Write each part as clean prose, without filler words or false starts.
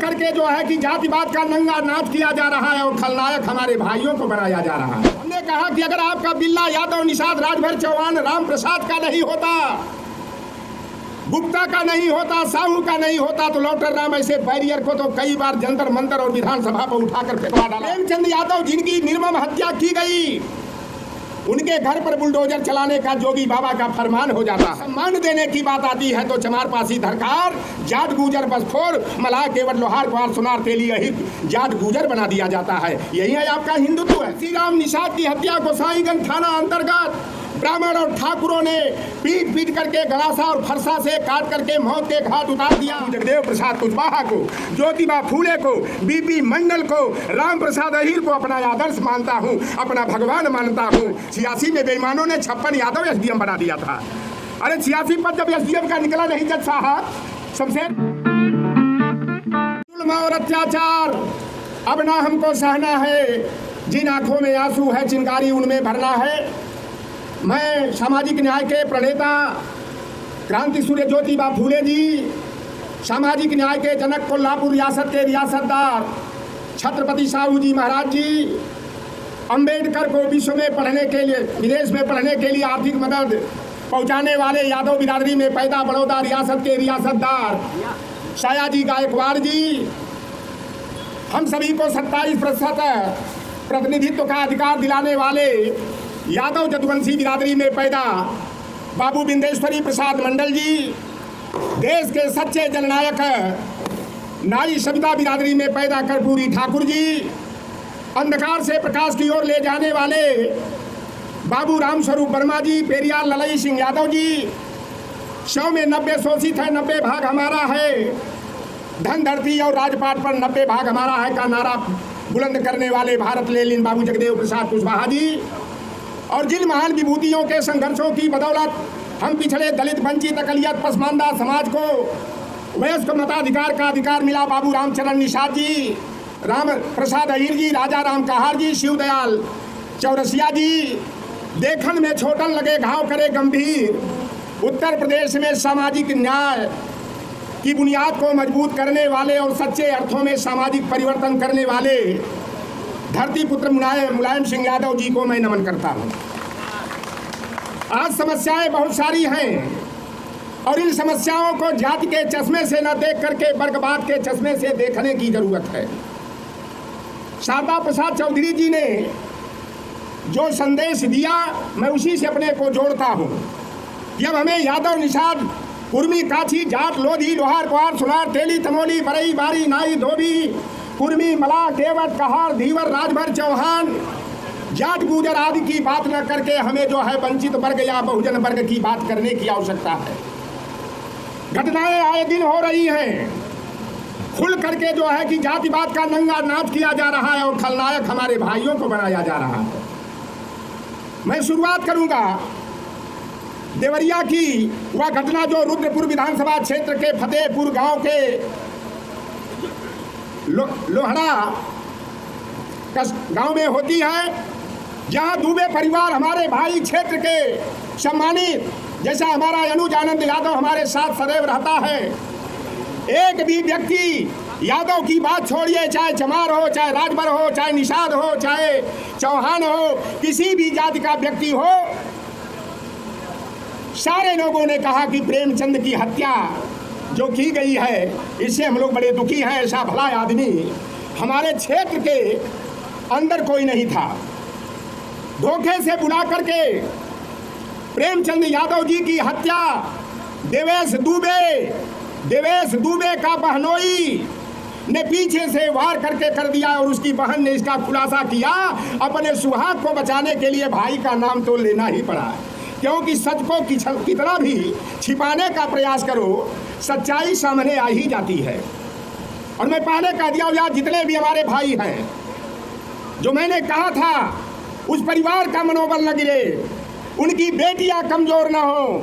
करके जो है कि जातिवाद का नंगा नाच किया जा रहा है और खलनायक हमारे भाइयों को बनाया जा रहा है। हमने कहा कि अगर आपका बिल्ला यादव, निषाद, राजभर चौहान, राम प्रसाद का नहीं होता, गुप्ता का नहीं होता, साहू का नहीं होता, तो लौटर राम ऐसे बैरियर को तो कई बार जंतर मंतर और विधानसभा पर उठाकर फेंकवा डाला। प्रेमचंद यादव जिनकी निर्मम हत्या की गई, उनके घर पर बुलडोजर चलाने का जोगी बाबा का फरमान हो जाता है। सम्मान देने की बात आती है तो चमारपासी धरकार, जाट गुजर बसफोर, मलाह केवट लोहार कुआर सुनार तेली अहित जाट गुजर बना दिया जाता है। यही है आपका हिंदुत्व है। श्री राम निषाद की हत्या गोसाईगंज थाना अंतर्गत ब्राह्मण और ठाकुरों ने पीट पीट करके गलासा और फरसा से काट करके मौत के घाट उतार दिया। जगदेव प्रसाद कुशवाहा को, ज्योतिबा फूले को, बीपी मंडल को, राम प्रसाद अहीर को अपना आदर्श मानता हूँ, अपना भगवान मानता हूँ। 86 में बेईमानों ने 56 यादव एसडीएम बना दिया था। अरे 86 पर जब एसडीएम का निकला नहीं जज साहब, शमशेर जुल्म और अत्याचार अब ना हमको सहना है। जिन आंखों में आंसू है चिंगारी उनमें भरना है। मैं सामाजिक न्याय के प्रणेता क्रांति सूर्य ज्योतिबा फूले जी, सामाजिक न्याय के जनक कोल्हापुर रियासत के रियासतदार छत्रपति साहू जी महाराज जी, अंबेडकर को विश्व में पढ़ने के लिए, विदेश में पढ़ने के लिए आर्थिक मदद पहुंचाने वाले यादव बिरादरी में पैदा बड़ौदा रियासत के रियासतदार सयाजी गायकवाड़ जी, हम सभी को 27% प्रतिनिधित्व का अधिकार दिलाने वाले यादव जदुवंशी बिरादरी में पैदा बाबू बिंदेश्वरी प्रसाद मंडल जी, देश के सच्चे जननायक नारी सविता बिरादरी में पैदा कर्पूरी ठाकुर जी, अंधकार से प्रकाश की ओर ले जाने वाले बाबू रामस्वरूप वर्मा जी, पेरियार ललई सिंह यादव जी, 100 में 90 शोषित है, 90 भाग हमारा है, धन धरती और राजपाट पर 90 भाग हमारा है का नारा बुलंद करने वाले भारत लेनिन बाबू जगदेव प्रसाद कुशवाहा जी, और जिन महान विभूतियों के संघर्षों की बदौलत हम पिछड़े दलित वंचित अकलियत पसमानदा समाज को वयस्क मताधिकार का अधिकार मिला, बाबू रामचरण निषाद जी, राम प्रसाद अहीर जी, राजा राम कहार जी, शिवदयाल चौरसिया जी, देखन में छोटन लगे घाव करे गंभीर, उत्तर प्रदेश में सामाजिक न्याय की बुनियाद को मजबूत करने वाले और सच्चे अर्थों में सामाजिक परिवर्तन करने वाले धरती पुत्र मुलायम सिंह यादव जी को मैं नमन करता हूँ। आज समस्याएं बहुत सारी हैं और इन समस्याओं को जाति के चश्मे से न देख करके वर्गवाद के चश्मे से देखने की जरूरत है। शारदा प्रसाद चौधरी जी ने जो संदेश दिया मैं उसी से अपने को जोड़ता हूँ। जब हमें यादव, निषाद, कुर्मी, काछी, जाट, लोधी, लोहार, कुआर, सुनार, तेली, तमोली, बरई, बारी, नाई, धोबी, कुर्मी, मलाह, केवट, कहार, धीवर, राजभर, चौहान, जाट, गुजर आदि की बात न करके हमें जो है वंचित वर्ग या बहुजन वर्ग की बात करने की आवश्यकता है। घटनाएं आए दिन हो रही हैं, खुल करके जो है कि जातिवाद का नंगा नाच किया जा रहा है और खलनायक हमारे भाइयों को बनाया जा रहा है। मैं शुरुआत करूंगा देवरिया की वह घटना जो रुद्रपुर विधानसभा क्षेत्र के फतेहपुर गांव के लोहड़ा गांव में होती है, जहां दुबे परिवार हमारे भाई क्षेत्र के सम्मानित, जैसा हमारा अनुज आनंद यादव हमारे साथ सदैव रहता है। एक भी व्यक्ति यादव की बात छोड़िए, चाहे चमार हो, चाहे राजभर हो, चाहे निषाद हो, चाहे चौहान हो, किसी भी जाति का व्यक्ति हो, सारे लोगों ने कहा कि प्रेमचंद की हत्या जो की गई है इससे हम लोग बड़े दुखी हैं। ऐसा भला आदमी हमारे क्षेत्र के अंदर कोई नहीं था। धोखे से बुला करके प्रेमचंद यादव जी की हत्या देवेश दुबे का बहनोई ने पीछे से वार करके कर दिया और उसकी बहन ने इसका खुलासा किया। अपने सुहाग को बचाने के लिए भाई का नाम तो लेना ही पड़ा, क्योंकि सच को कितना भी छिपाने का प्रयास करो सच्चाई सामने आ ही जाती है। और मैं पहले कह दिया यार, जितने भी हमारे भाई हैं, जो मैंने कहा था उस परिवार का मनोबल न गिरे, उनकी बेटियां कमजोर न हो,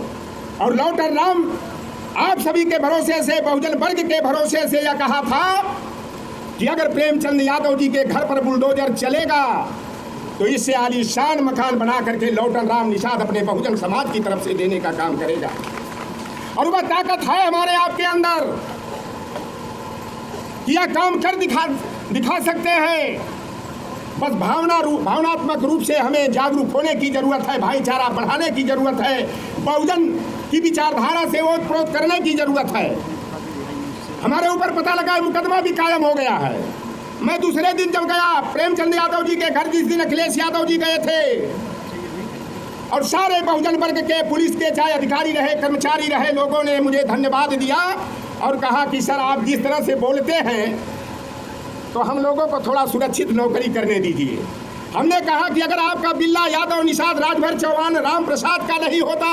और लौटर राम आप सभी के भरोसे से, बहुजन वर्ग के भरोसे से यह कहा था कि अगर प्रेमचंद यादव जी के घर पर बुलडोजर चलेगा तो इससे आलीशान मकान बना करके लौटन राम निषाद अपने बहुजन समाज की तरफ से देने का काम करेगा। और वह ताकत है हमारे आपके अंदर। यह काम कर दिखा सकते हैं। बस भावनात्मक रूप से हमें जागरूक होने की ज़रूरत है, भाईचारा बढ़ाने की ज़रूरत है, बहुजन की विचारधारा से ओतप्रोत करने की ज़रूरत है। हमारे ऊपर पता लगा मुकदमा भी कायम हो गया है। मैं दूसरे दिन जब गया प्रेमचंद यादव जी के घर, जिस दिन अखिलेश यादव जी गए थे, और सारे बहुजन वर्ग के, पुलिस के, चाहे अधिकारी रहे, कर्मचारी रहे, लोगों ने मुझे धन्यवाद दिया और कहा कि सर आप जिस तरह से बोलते हैं तो हम लोगों को थोड़ा सुरक्षित नौकरी करने दीजिए। हमने कहा कि अगर आपका बिल्ला यादव, निषाद, राजभर चौहान, राम प्रसाद का नहीं होता,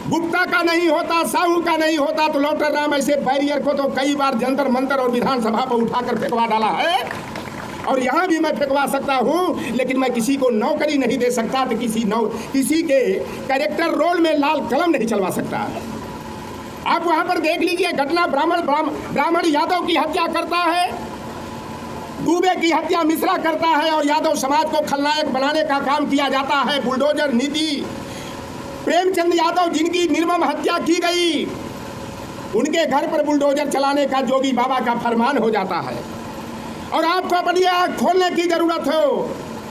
गुप्ता का नहीं होता, साहू का नहीं होता, तो लौटर राम ऐसे बैरियर को तो कई बार जंतर मंतर और विधानसभा पर उठाकर फेंकवा डाला है, और यहाँ भी मैं फेंकवा सकता हूँ, लेकिन मैं किसी को नौकरी नहीं दे सकता, तो किसी के कैरेक्टर रोल में लाल कलम नहीं चलवा सकता। आप वहाँ पर देख लीजिए घटना, ब्राह्मण यादव की हत्या करता है, दुबे की हत्या मिश्रा करता है, और यादव समाज को खलनायक बनाने का काम किया जाता है। बुलडोजर नीति, प्रेमचंद यादव जिनकी निर्मम हत्या की गई, उनके घर पर बुलडोजर चलाने का जोगी बाबा का फरमान हो जाता है। और आपको अपनी आँख खोलने की जरूरत हो।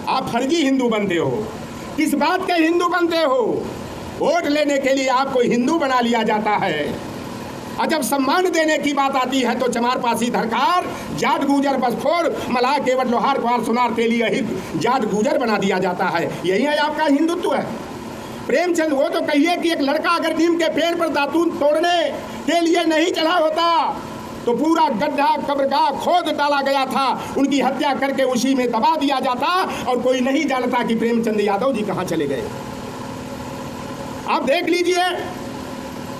आप फर्जी हिंदू बनते हो। किस बात के हिंदू बनते हो? वोट लेने के लिए आपको हिंदू बना लिया जाता है, और जब सम्मान देने की बात आती है तो चमार पासी धरकार, जाट गुजर बसखोर, मलाह केवट लोहार कुआर सोनार तेली अहिर जाट गुजर बना दिया जाता है। यही है आपका हिंदुत्व है। प्रेमचंद, वो तो कहिए कि एक लड़का अगर नीम के पेड़ पर दातून तोड़ने के लिए नहीं चला होता तो पूरा गड्ढा कब्रगाह खोद डाला गया था, उनकी हत्या करके उसी में दबा दिया जाता, और कोई नहीं जानता कि प्रेमचंद यादव जी कहाँ चले गए। आप देख लीजिए,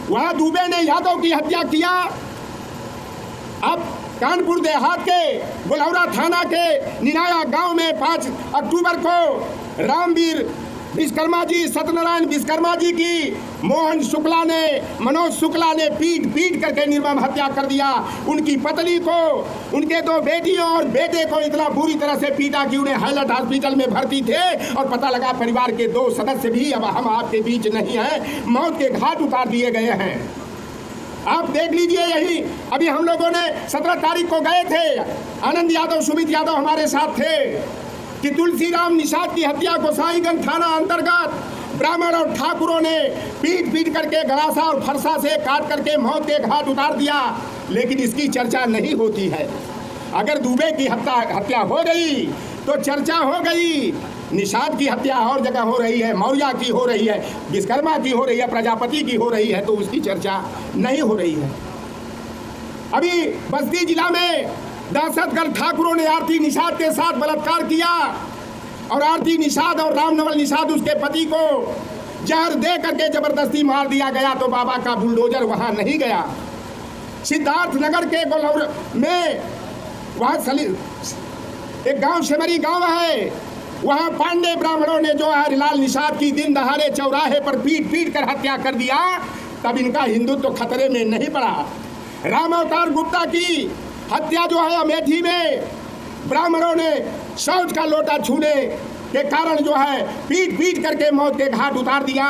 वहां दुबे ने यादव की हत्या किया। अब कानपुर देहात के गुलौरा थाना के निनाया गांव में 5 अक्टूबर को रामवीर विश्वकर्मा जी, सत्यनारायण विश्वकर्मा जी की मोहन शुक्ला ने, मनोज शुक्ला ने पीट करके निर्मम हत्या कर दिया। उनकी पत्नी को, उनके 2 बेटियों और बेटे को इतना बुरी तरह से पीटा कि उन्हें हाईलाइट हॉस्पिटल में भर्ती थे, और पता लगा परिवार के 2 सदस्य भी अब हम आपके बीच नहीं हैं, मौत के घाट उतार दिए गए हैं। आप देख लीजिए, यही अभी हम लोगों ने 17 तारीख को गए थे, आनंद यादव, सुमित यादव हमारे साथ थे, कि तुलसीराम निषाद की हत्या गोसाईगंज थाना अंतर्गत ब्राह्मण और ठाकुरों ने पीट करके गलासा और फरसा से काट करके मौत के घाट उतार दिया, लेकिन इसकी चर्चा नहीं होती है। अगर दुबे की हत्या हो गई तो चर्चा हो गई, निषाद की हत्या और जगह हो रही है, मौर्या की हो रही है, विश्वकर्मा की हो रही है, प्रजापति की हो रही है, तो उसकी चर्चा नहीं हो रही है। अभी बस्ती जिला में दहशतगर्द ठाकुरों ने आरती निषाद के साथ बलात्कार किया, और आरती निषाद और रामनवल निषाद उसके पति को जहर दे करके जबरदस्ती मार दिया गया, तो बाबा का बुलडोजर वहां नहीं गया। सिद्धार्थ नगर के गोलौर में वहां एक गांव शेमरी गांव है, वहां पांडे ब्राह्मणों ने जो है लाल निषाद की दिन दहाड़े चौराहे पर पीट कर हत्या कर दिया, तब इनका हिंदुत्व तो खतरे में नहीं पड़ा। राम अवतार गुप्ता की हत्या जो है अमेठी में ब्राह्मणों ने शौच का लोटा छूने के कारण जो है पीट करके मौत के घाट उतार दिया।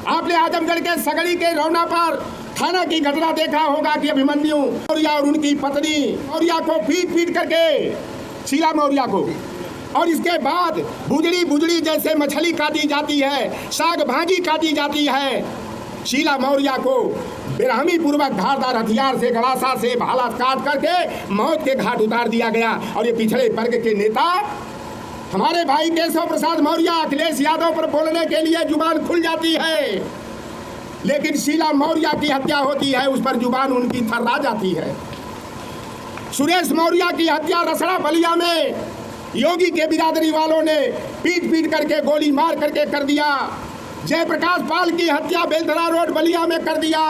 आपने आजमगढ़ के सगड़ी के रौना पर थाना की घटना देखा होगा कि अभिमन्यु मौर्या और उनकी पत्नी मौर्या को पीट करके, शीला मौर्या को, और इसके बाद बुजड़ी जैसे मछली काटी जाती है, साग भाजी काटी जाती है, शीला मौर्या को बेरहमी पूर्वक धारदार हथियार से, गलासा से, भाला काट करके मौत के घाट उतार दिया गया। और ये पिछड़े वर्ग के नेता हमारे भाई केशव प्रसाद मौर्य, अखिलेश यादव पर बोलने के लिए जुबान खुल जाती है, लेकिन शीला मौर्य की हत्या होती है, उस पर जुबान उनकी थर्रा जाती है। सुरेश मौर्य की हत्या रसड़ा बलिया में योगी के बिरादरी वालों ने पीट करके, गोली मार करके कर दिया। जयप्रकाश पाल की हत्या बेलधरा रोड बलिया में कर दिया।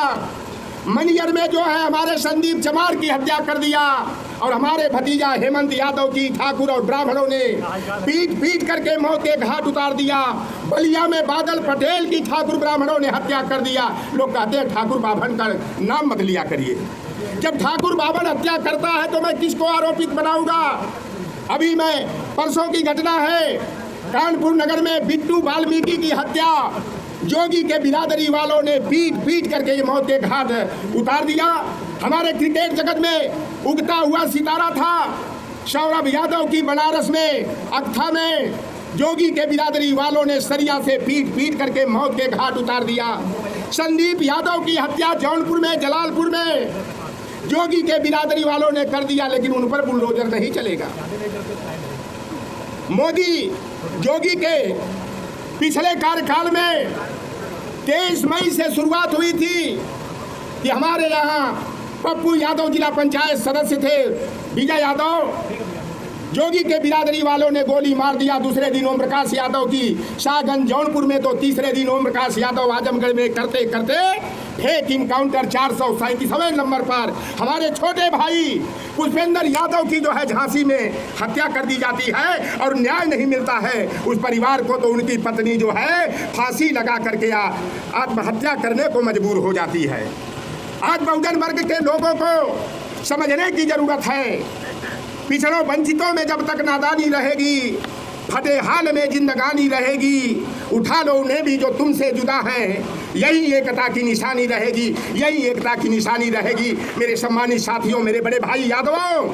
मनियर में जो है हमारे संदीप चमार की हत्या कर दिया, और हमारे भतीजा हेमंत यादव की ठाकुर और ब्राह्मणों ने पीट करके मौत के घाट उतार दिया। बलिया में बादल पटेल की ठाकुर ब्राह्मणों ने हत्या कर दिया। लोग कहते हैं ठाकुर बाभन का नाम मत लिया करिए। जब ठाकुर बाभन हत्या करता है तो मैं किसको आरोपित बनाऊंगा? अभी मैं परसों की घटना है, कानपुर नगर में बिट्टू वाल्मीकि की हत्या जोगी के बिरादरी वालों ने पीट करके ये मौत के घाट उतार दिया। हमारे क्रिकेट जगत में उगता हुआ सितारा था। सौरभ यादव की बनारस में अक्था में जोगी के बिरादरी वालों ने सरिया से पीट पीट करके मौत के घाट उतार दिया। संदीप यादव की हत्या जौनपुर में, जलालपुर में जोगी के बिरादरी वालों ने कर दिया, लेकिन उन पर बुलडोजर नहीं चलेगा। मोदी जोगी के पिछले कार्यकाल में 23 मई से शुरुआत हुई थी कि हमारे यहाँ पप्पू यादव जिला पंचायत सदस्य थे, विजय यादव, जोगी के बिरादरी वालों ने गोली मार दिया। दूसरे दिन ओम प्रकाश यादव की शाहगंज जौनपुर में, तो तीसरे दिन ओम प्रकाश यादव आजमगढ़ में करते करते फेक इनकाउंटर 437वें नंबर पर हमारे छोटे भाई पुष्पेंद्र यादव की जो है झांसी में हत्या कर दी जाती है और न्याय नहीं मिलता है उस परिवार को। तो उनकी पत्नी जो है फांसी लगा करके आत्महत्या करने को मजबूर हो जाती है। आज बहुजन वर्ग के लोगों को समझने की जरूरत है, पिछड़ों वंचितों में जब तक नादानी रहेगी, फटे हाल में जिंदगानी रहेगी, उठा लो उन्हें भी जो तुमसे जुदा हैं, यही एकता की निशानी रहेगी, यही एकता की निशानी रहेगी। मेरे सम्मानित साथियों, मेरे बड़े भाई यादवों,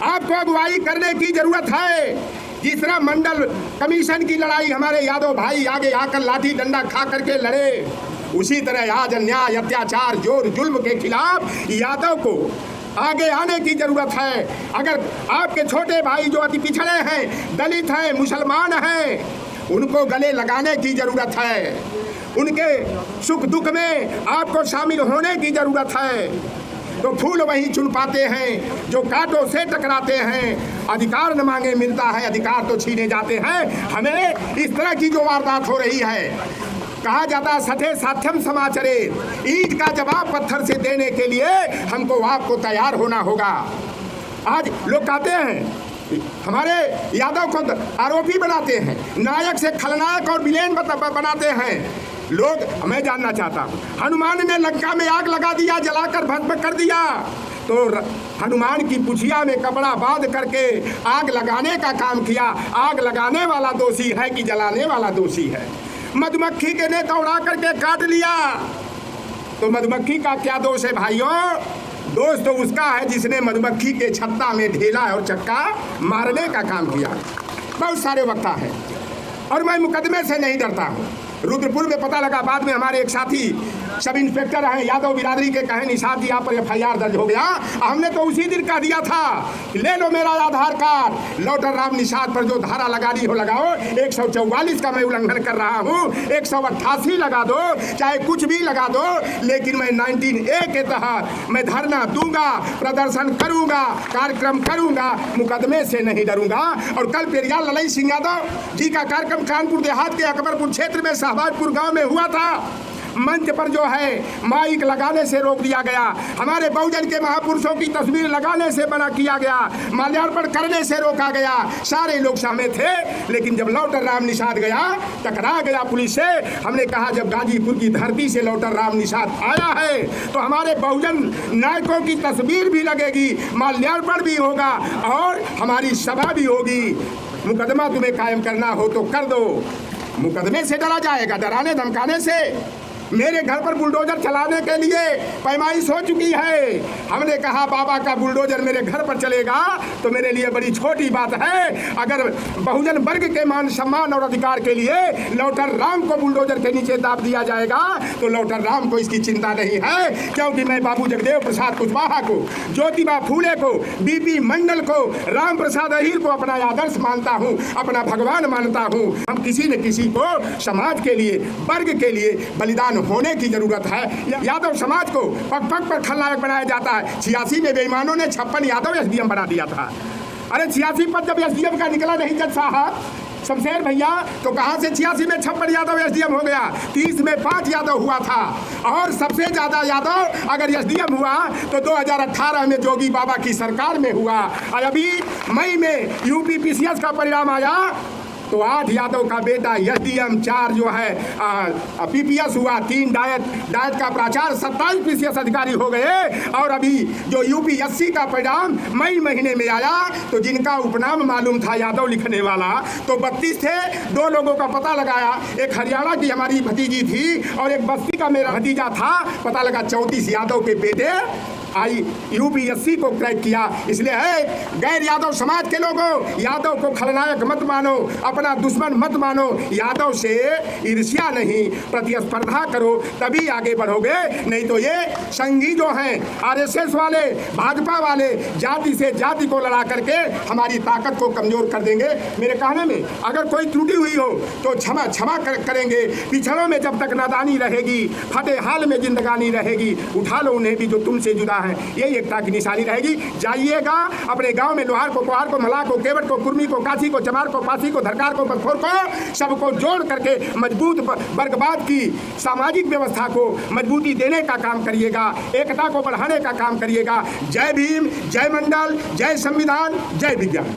आपको अगुवाई करने की जरूरत है। जिस तरह मंडल कमीशन की लड़ाई हमारे यादव भाई आगे आकर लाठी डंडा खा करके लड़े, उसी तरह आज अन्याय, अत्याचार, जोर जुल्म के खिलाफ यादव को आगे आने की जरूरत है। अगर आपके छोटे भाई जो अति पिछड़े हैं, दलित हैं, मुसलमान हैं, उनको गले लगाने की जरूरत है। उनके सुख दुख में आपको शामिल होने की जरूरत है। तो फूल वही चुन पाते हैं जो कांटों से टकराते हैं। अधिकार न मांगे मिलता है, अधिकार तो छीने जाते हैं। हमें इस तरह की जो वारदात हो रही है, कहा जाता है सठे साध्यम समाचरे, ईंट का जवाब पत्थर से देने के लिए हमको आपको तैयार होना होगा। आज लोग कहते हैं, हमारे यादव को आरोपी बनाते हैं, नायक से खलनायक और विलेन बनाते हैं लोग। मैं जानना चाहता हूँ, हनुमान ने लंका में आग लगा दिया, जलाकर भस्म कर दिया, तो हनुमान की पुछिया में कपड़ा बांध करके आग लगाने का काम किया। आग लगाने वाला दोषी है कि जलाने वाला दोषी है? मधुमक्खी के ने दौड़ा करके काट लिया, तो मधुमक्खी का क्या दोष है भाइयों? दोष तो उसका है जिसने मधुमक्खी के छत्ता में ढेला और चक्का मारने का काम किया। बहुत सारे वक्ता है और मैं मुकदमे से नहीं डरता हूँ। रुद्रपुर में पता लगा, बाद में हमारे एक साथी सब इंस्पेक्टर हैं यादव बिरादरी के, कहे निषाद जी आप पर FIR दर्ज हो गया। हमने तो उसी दिन कह दिया था ले लो मेरा आधार कार्ड, लौटर राम निषाद पर जो धारा लगानी हो लगाओ। 144 का मैं उल्लंघन कर रहा हूँ, 188 लगा दो, चाहे कुछ भी लगा दो, लेकिन मैं 19A के तहत मैं धरना दूंगा, प्रदर्शन करूंगा, कार्यक्रम करूंगा, मुकदमे से नहीं डरूंगा। और कल पेरियार ललई सिंह यादव जी का कार्यक्रम कानपुर देहात के अकबरपुर क्षेत्र में शाहबाजपुर गांव में हुआ था। मंच पर जो है माइक लगाने से रोक दिया गया, हमारे बहुजन के महापुरुषों की तस्वीर लगाने से मना किया गया, माल्यार्पण करने से रोका गया। सारे लोग शामिल थे, लेकिन जब लौटर राम निषाद गया, टकरा गया पुलिस से। हमने कहा जब गाजीपुर की धरती से लौटर राम निषाद आया है तो हमारे बहुजन नायकों की तस्वीर भी लगेगी, माल्यार्पण भी होगा और हमारी सभा भी होगी। मुकदमा तुम्हें कायम करना हो तो कर दो। मुकदमे से डरा जाएगा, डराने धमकाने से? मेरे घर पर बुलडोजर चलाने के लिए पैमाइश हो चुकी है। हमने कहा बाबा का बुलडोजर मेरे घर पर चलेगा तो मेरे लिए बड़ी छोटी बात है। अगर बहुजन वर्ग के मान सम्मान और अधिकार के लिए लौटर राम को बुलडोजर के नीचे दाब दिया जाएगा तो लौटर राम को इसकी चिंता नहीं है, क्योंकि मैं बाबू जगदेव प्रसाद कुशवाहा को, ज्योतिबा फूले को, BP मंडल को, राम प्रसाद अहीर को अपना आदर्श मानता हूँ, अपना भगवान मानता हूँ। हम किसी न किसी को समाज के लिए, वर्ग के लिए बलिदान होने की जरूरत है। यादव समाज को पग पग पर खलनायक बनाया जाता है। 86 में बेईमानों ने 56 यादव SDM बना दिया था। अरे 86 पर जब SDM का निकला नहीं जज साहब शमशेर भैया, तो कहाँ से 86 में 56 यादव SDM हो गया? 30 में 5 यादव हुआ था और सबसे ज्यादा यादव अगर SDM हुआ तो 2018 में जोगी बाबा की सरकार में हुआ। और अभी मई में UP PCS का परिणाम आया तो 8 यादव का बेटा SDM, 4 जो है PPS हुआ, 3 डायट का प्राचार्य, 27 PCS अधिकारी हो गए। और अभी जो UPSC का परिणाम मई महीने में आया तो जिनका उपनाम मालूम था यादव लिखने वाला तो 32 थे। 2 लोगों का पता लगाया, एक हरियाणा की हमारी भतीजी थी और एक बस्ती का मेरा भतीजा था। पता लगा 34 यादव के बेटे यूपीएससी को क्रैक किया। इसलिए है गैर यादव समाज के लोगों, यादव को खलनायक मत मानो, अपना दुश्मन मत मानो, यादव से ईर्ष्या नहीं प्रतिस्पर्धा करो, तभी आगे बढ़ोगे। नहीं तो ये संघी जो हैं आरएसएस वाले, भाजपा वाले, जाति से जाति को लड़ा करके हमारी ताकत को कमजोर कर देंगे। मेरे कहने में अगर कोई त्रुटि हुई हो तो क्षमा करेंगे। पिछड़ों में जब तक नादानी रहेगी, फटे हाल में जिंदगानी रहेगी, उठा लो उन्हें भी जो तुमसे जुदा है, यही एकता की निशानी रहेगी। जाइएगा अपने गांव में लोहार को, कुहार को, मलाह को, केवट को, कुर्मी को, काठी को, चमार को, पासी को, धरकार को, बखोर को, सबको जोड़ करके मजबूत वर्गवाद की सामाजिक व्यवस्था को मजबूती देने का काम करिएगा, एकता को बढ़ाने का काम करिएगा। जय भीम, जय मंडल, जय संविधान, जय विज्ञान।